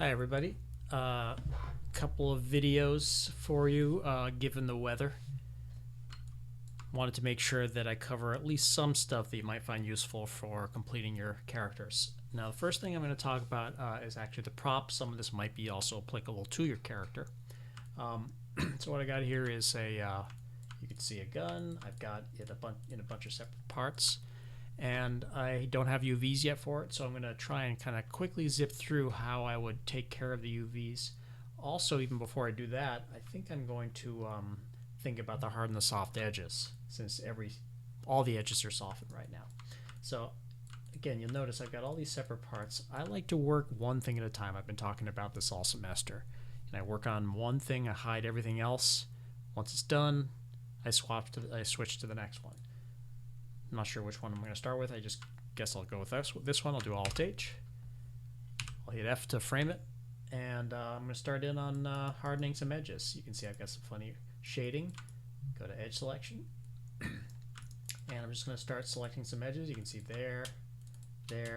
Hi everybody. Couple of videos for you given the weather. Wanted to make sure that I cover at least some stuff that you might find useful for completing your characters. Now the first thing I'm going to talk about is actually the props. Some of this might be also applicable to your character. So what I got here is you can see a gun. I've got it in a bunch of separate parts. And I don't have UVs yet for it, so I'm going to try and kind of quickly zip through how I would take care of the UVs. Also, even before I do that, I think I'm going to think about the hard and the soft edges, since all the edges are softened right now. So again, you'll notice I've got all these separate parts. I like to work one thing at a time. I've been talking about this all semester. And I work on one thing, I hide everything else. Once it's done, I switch to the next one. I'm not sure which one I'm going to start with. I just guess I'll go with this one. I'll do Alt-H. I'll hit F to frame it. And I'm going to start in on hardening some edges. You can see I've got some funny shading. Go to Edge Selection. And I'm just going to start selecting some edges. You can see there. I'm going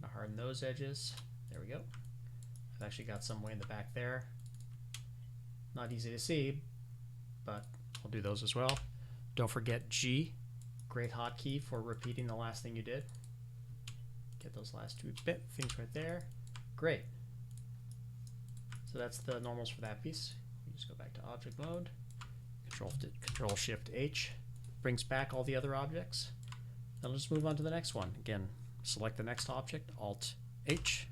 to harden those edges. There we go. I've actually got some way in the back there. Not easy to see, but I'll do those as well. Don't forget G. Great hotkey for repeating the last thing you did. Get those last two things right there. Great. So that's the normals for that piece. You just go back to object mode. Control Shift H brings back all the other objects. Then I'll just move on to the next one. Again, select the next object, Alt H.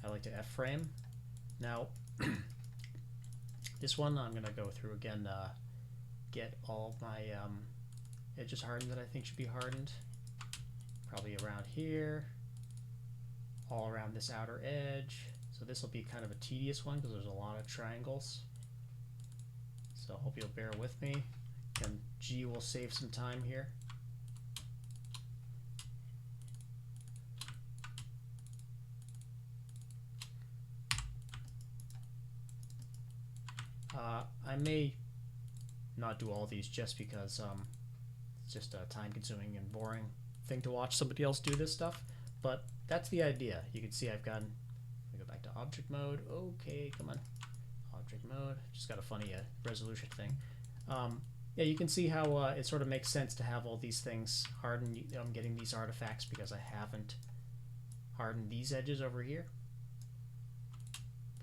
I like to F frame. Now, this one I'm going to go through again. Get all my edges hardened that I think should be hardened. Probably around here, all around this outer edge. So this will be kind of a tedious one because there's a lot of triangles. So I hope you'll bear with me. And G will save some time here. I may not do all these just because it's just a time-consuming and boring thing to watch somebody else do this stuff, but that's the idea. You can see I've gotten, let me go back to object mode. Okay, come on, object mode. Just got a funny resolution thing. Yeah, you can see how it sort of makes sense to have all these things hardened. I'm getting these artifacts because I haven't hardened these edges over here.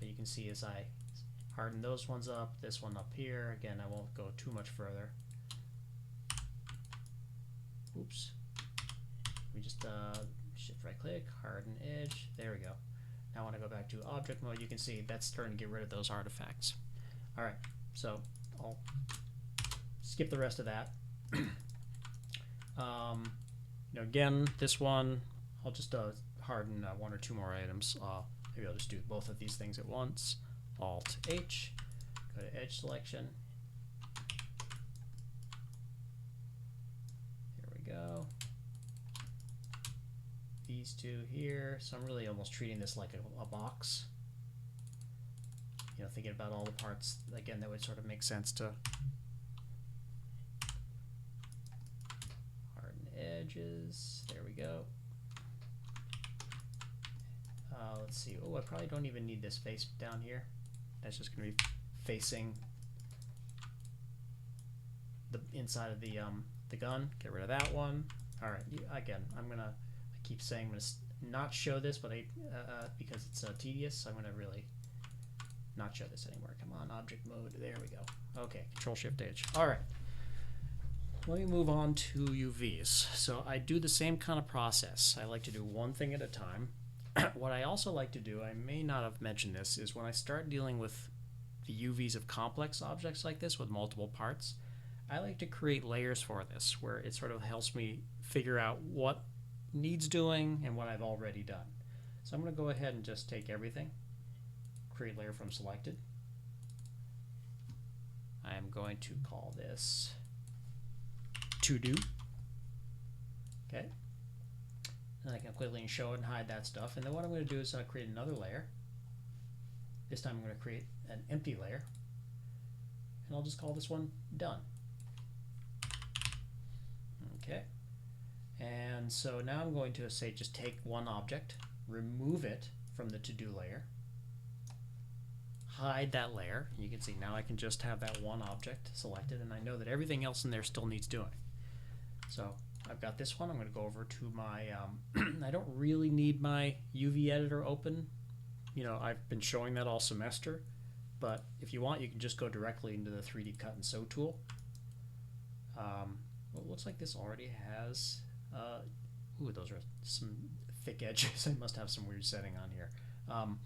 But you can see as I harden those ones up, this one up here, again, I won't go too much further. Oops. We just shift right click, harden edge. There we go. Now when I go back to object mode, you can see that's starting to get rid of those artifacts. All right, so I'll skip the rest of that. Again, this one, I'll just harden one or two more items. Maybe I'll just do both of these things at once. Alt H, go to edge selection. Here we go. These two here. So I'm really almost treating this like a box. Thinking about all the parts, again, that would sort of make sense to harden edges. There we go. Let's see. Oh, I probably don't even need this face down here. That's just going to be facing the inside of the gun. Get rid of that one. All right. Again, I keep saying I'm going to not show this, but because it's tedious, I'm going to really not show this anymore. Come on, object mode. There we go. Okay, Control Shift H. All right. Let me move on to UVs. So I do the same kind of process. I like to do one thing at a time. What I also like to do, I may not have mentioned this, is when I start dealing with the UVs of complex objects like this with multiple parts, I like to create layers for this, where it sort of helps me figure out what needs doing and what I've already done. So I'm going to go ahead and just take everything, create layer from selected. I am going to call this to do. Okay. And I can quickly show it and hide that stuff. And then what I'm going to do is create another layer. This time I'm going to create an empty layer. And I'll just call this one done. Okay. And so now I'm going to say just take one object, remove it from the to-do layer, hide that layer. You can see now I can just have that one object selected, and I know that everything else in there still needs doing. So I've got this one. I'm going to go over to my, I don't really need my UV editor open. You know, I've been showing that all semester, but if you want, you can just go directly into the 3D cut and sew tool. Well, it looks like this already has, ooh, those are some thick edges. I must have some weird setting on here. I'm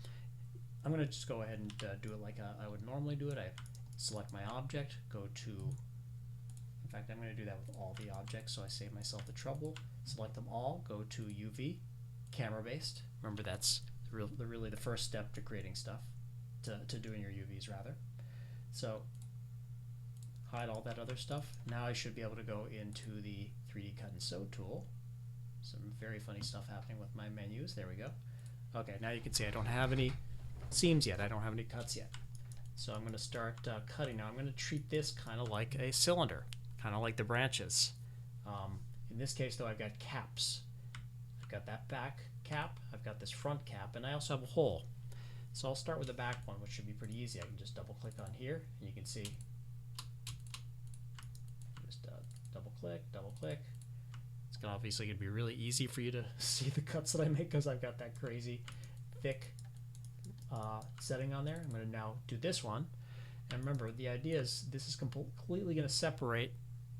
going to just go ahead and do it like I would normally do it. I select my object, go to, in fact, I'm going to do that with all the objects so I save myself the trouble. Select them all, go to UV, camera based. Remember, that's really the first step to creating stuff, to doing your UVs rather. So hide all that other stuff. Now I should be able to go into the 3D cut and sew tool. Some very funny stuff happening with my menus. There we go. Okay, now you can see I don't have any seams yet. I don't have any cuts yet. So I'm going to start cutting now. I'm going to treat this kind of like a cylinder, kind of like the branches. In this case, though, I've got caps. I've got that back cap, I've got this front cap, and I also have a hole. So I'll start with the back one, which should be pretty easy. I can just double click on here, and you can see, just double click. It's obviously going to be really easy for you to see the cuts that I make because I've got that crazy thick setting on there. I'm going to now do this one, and remember, the idea is this is completely going to separate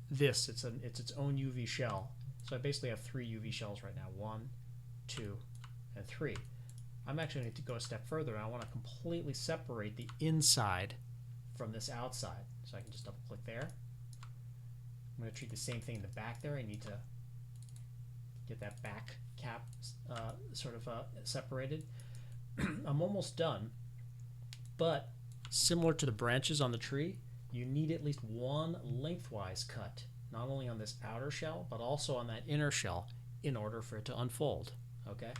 this. It's its own UV shell. So I basically have 3 UV shells right now. 1, 2, and 3. I'm actually going to go a step further, and I want to completely separate the inside from this outside. So I can just double click there. I'm going to treat the same thing in the back there. I need to get that back cap separated. I'm almost done, but similar to the branches on the tree, you need at least one lengthwise cut, not only on this outer shell, but also on that inner shell in order for it to unfold. Okay,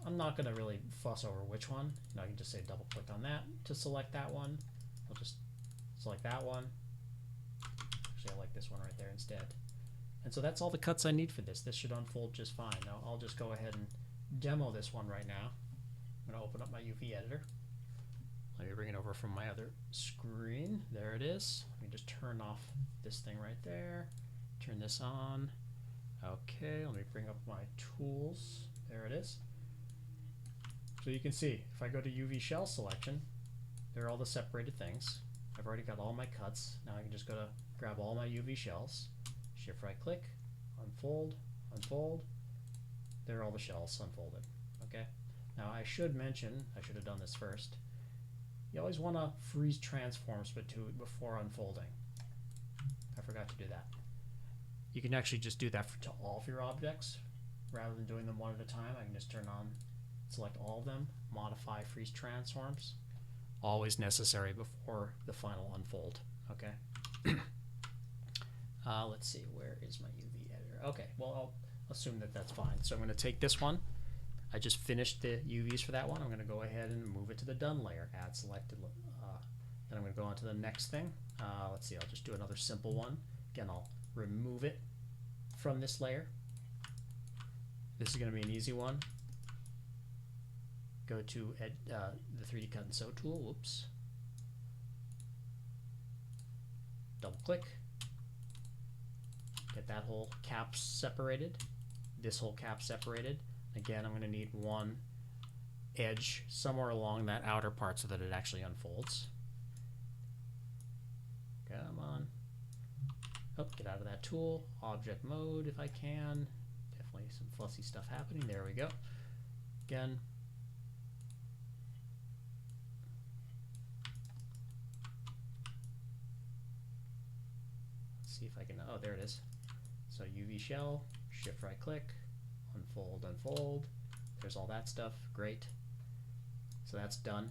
I'm not going to really fuss over which one. You know, I can just say double click on that to select that one. I'll just select that one. Actually, I like this one right there instead. And so that's all the cuts I need for this. This should unfold just fine. Now I'll just go ahead and demo this one right now. I'm going to open up my UV editor. Let me bring it over from my other screen. There it is. Let me just turn off this thing right there. Turn this on. Okay, let me bring up my tools. There it is. So you can see, if I go to UV shell selection, there are all the separated things. I've already got all my cuts. Now I can just go to grab all my UV shells, shift right click, unfold, unfold. There are all the shells unfolded. Okay. Now I should mention, I should have done this first. You always want to freeze transforms before unfolding. I forgot to do that. You can actually just do that to all of your objects rather than doing them one at a time. I can just turn on, select all of them, modify freeze transforms. Always necessary before the final unfold. Okay. Let's see, where is my UV editor? Okay, well, I'll assume that that's fine. So I'm going to take this one. I just finished the UVs for that one. I'm going to go ahead and move it to the done layer. Add selected. Then I'm going to go on to the next thing. Let's see, I'll just do another simple one. Again, I'll remove it from this layer. This is going to be an easy one. Go to the 3D cut and sew tool. Whoops. Double click. Get that whole cap separated. This whole cap separated. Again, I'm going to need one edge somewhere along that outer part so that it actually unfolds. Come on. Oh, get out of that tool. Object mode if I can. Definitely some fussy stuff happening. There we go. Again. Let's see if I can, oh, there it is. So UV shell, shift right click. Unfold, unfold. There's all that stuff. Great. So that's done.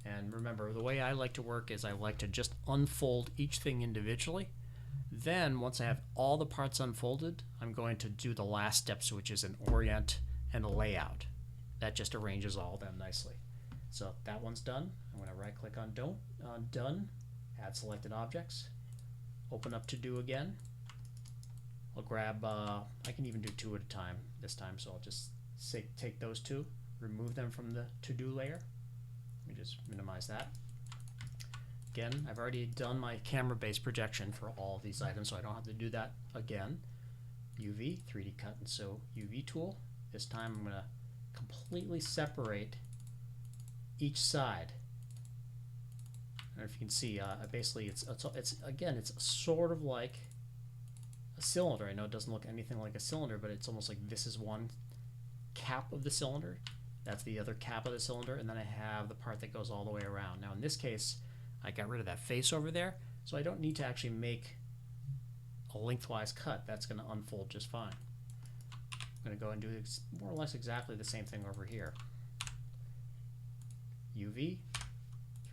And remember, the way I like to work is I like to just unfold each thing individually. Then, once I have all the parts unfolded, I'm going to do the last steps, which is an orient and a layout. That just arranges all of them nicely. So that one's done. I'm going to right click on done, add selected objects, open up to do again. I'll grab, I can even do 2 at a time this time, so I'll just take those 2, remove them from the to-do layer. Let me just minimize that. Again, I've already done my camera-based projection for all of these items, so I don't have to do that again. UV, 3D cut and sew UV tool. This time I'm going to completely separate each side. I don't know if you can see, basically it's sort of like a cylinder. I know it doesn't look anything like a cylinder, but it's almost like this is one cap of the cylinder. That's the other cap of the cylinder, and then I have the part that goes all the way around. Now in this case, I got rid of that face over there, so I don't need to actually make a lengthwise cut. That's going to unfold just fine. I'm going to go and do more or less exactly the same thing over here. UV,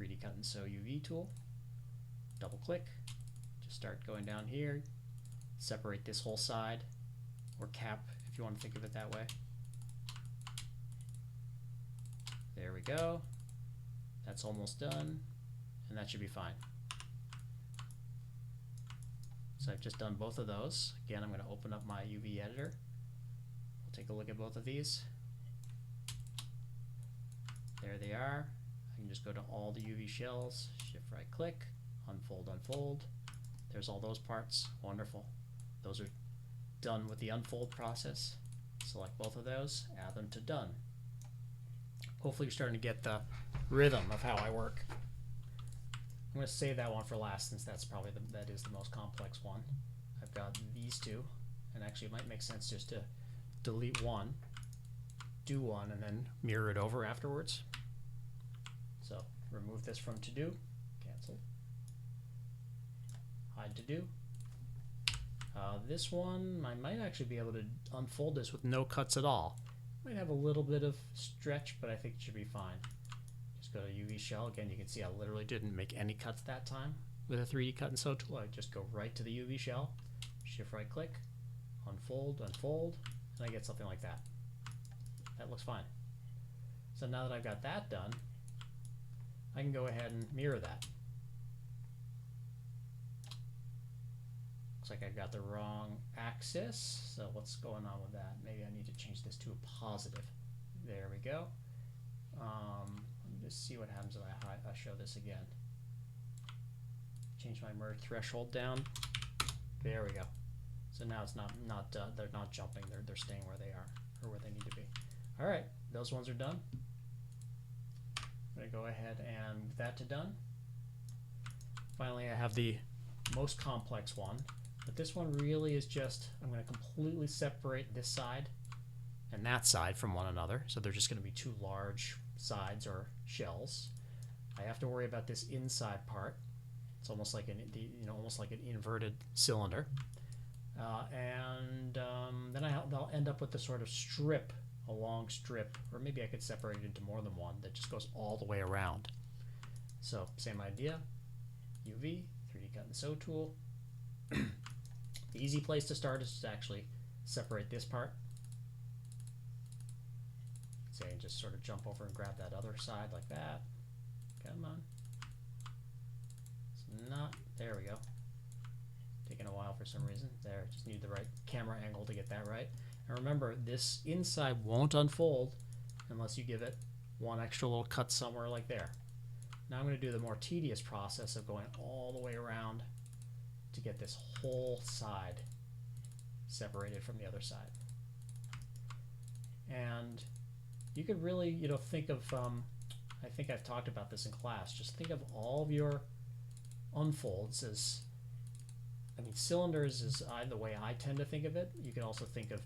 3D cut and sew UV tool, double click, just start going down here, separate this whole side, or cap if you want to think of it that way. There we go. That's almost done, and that should be fine. So I've just done both of those. Again, I'm going to open up my UV editor. We'll take a look at both of these. There they are. I can just go to all the UV shells, shift right click, unfold, unfold. There's all those parts. Wonderful. Those are done with the unfold process. Select both of those, add them to done. Hopefully you're starting to get the rhythm of how I work. I'm going to save that one for last, since that's probably that is the most complex one. I've got these two, and actually it might make sense just to delete one, do one, and then mirror it over afterwards. So remove this from to do, cancel, hide to do. This one, I might actually be able to unfold this with no cuts at all. Might have a little bit of stretch, but I think it should be fine. Just go to UV shell. Again, you can see I literally didn't make any cuts that time with a 3D cut and sew tool. I just go right to the UV shell, shift right click, unfold, unfold, and I get something like that. That looks fine. So now that I've got that done, I can go ahead and mirror that. Looks like I got the wrong axis, so what's going on with that? Maybe I need to change this to a positive. There we go. Let me just see what happens if I show this again. Change my merge threshold down. There we go. So now it's they're not jumping. They're staying where they are, or where they need to be. All right, those ones are done. I'm gonna go ahead and move that to done. Finally, I have the most complex one. But this one really is just, I'm going to completely separate this side and that side from one another. So they're just going to be two large sides or shells. I have to worry about this inside part. It's almost like almost like an inverted cylinder. Then I'll end up with the sort of strip, a long strip, or maybe I could separate it into more than one that just goes all the way around. So same idea, UV, 3D cut and sew tool. The easy place to start is to actually separate this part. Say, and just sort of jump over and grab that other side like that. Come on. It's not, there we go. Taking a while for some reason. There, just need the right camera angle to get that right. And remember, this inside won't unfold unless you give it one extra little cut somewhere like there. Now I'm going to do the more tedious process of going all the way around to get this whole side separated from the other side. And you could really, think of, I think I've talked about this in class, just think of all of your unfolds as, cylinders is the way I tend to think of it. You can also think of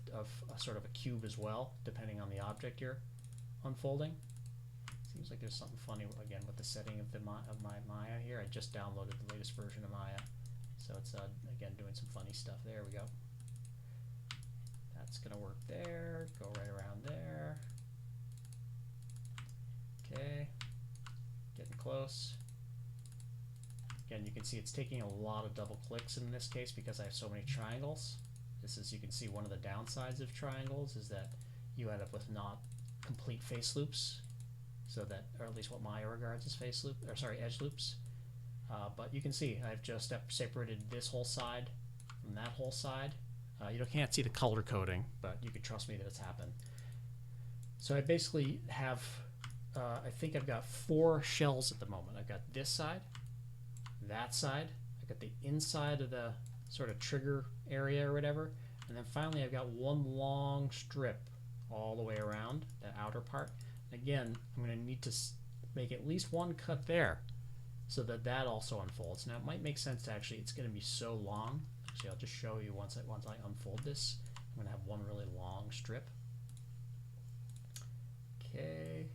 a sort of a cube as well, depending on the object you're unfolding. Seems like there's something funny, again, with the setting of my Maya here. I just downloaded the latest version of Maya. So it's, again, doing some funny stuff. There we go. That's going to work there. Go right around there. Okay. Getting close. Again, you can see it's taking a lot of double clicks in this case because I have so many triangles. This is, you can see one of the downsides of triangles is that you end up with not complete face loops. So that, or at least what Maya regards as face loop, or sorry, edge loops. But you can see I've just separated this whole side from that whole side. You can't see the color coding, but you can trust me that it's happened. So I basically have, I think I've got 4 shells at the moment. I've got this side, that side, I've got the inside of the sort of trigger area or whatever, and then finally I've got one long strip all the way around that outer part. And again, I'm going to need to make at least one cut there so that that also unfolds. Now it might make sense to actually, it's going to be so long. Actually, I'll just show you once I unfold this. I'm going to have one really long strip. Okay,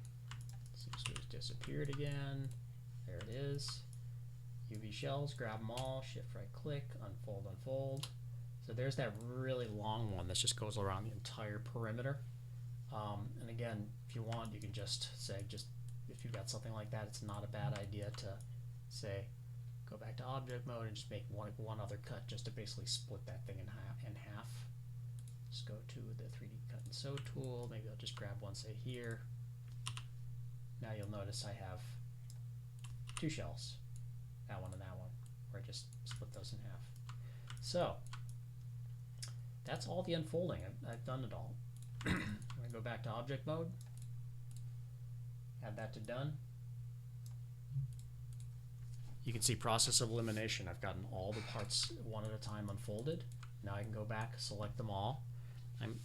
seems to have disappeared again. There it is. UV shells, grab them all, shift right click, unfold, unfold. So there's that really long one that just goes around the entire perimeter. And again, if you want, you can just say, if you've got something like that, it's not a bad idea to say, go back to object mode and just make one other cut just to basically split that thing in half. Just go to the 3D cut and sew tool. Maybe I'll just grab one, say here. Now you'll notice I have 2 shells, that one and that one, where I just split those in half. So that's all the unfolding. I've done it all. I'm going to go back to object mode, add that to done. You can see process of elimination. I've gotten all the parts one at a time unfolded. Now I can go back, select them all. I'm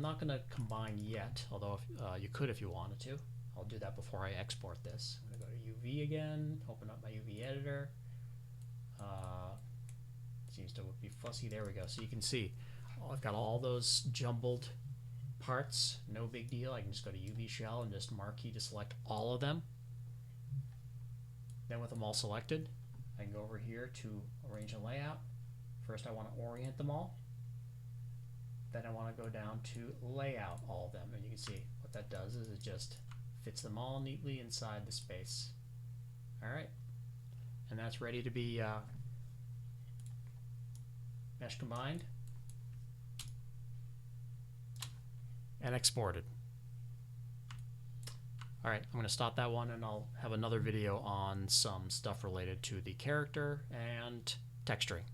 not going to combine yet, although you could if you wanted to. I'll do that before I export this. I'm going to go to UV again, open up my UV editor. Seems to be fussy. There we go. So you can see I've got all those jumbled parts. No big deal. I can just go to UV shell and just marquee to select all of them. Then with them all selected, I can go over here to arrange and layout. First I want to orient them all. Then I want to go down to layout all of them. And you can see what that does is it just fits them all neatly inside the space. Alright. And that's ready to be mesh combined and exported. Alright, I'm going to stop that one and I'll have another video on some stuff related to the character and texturing.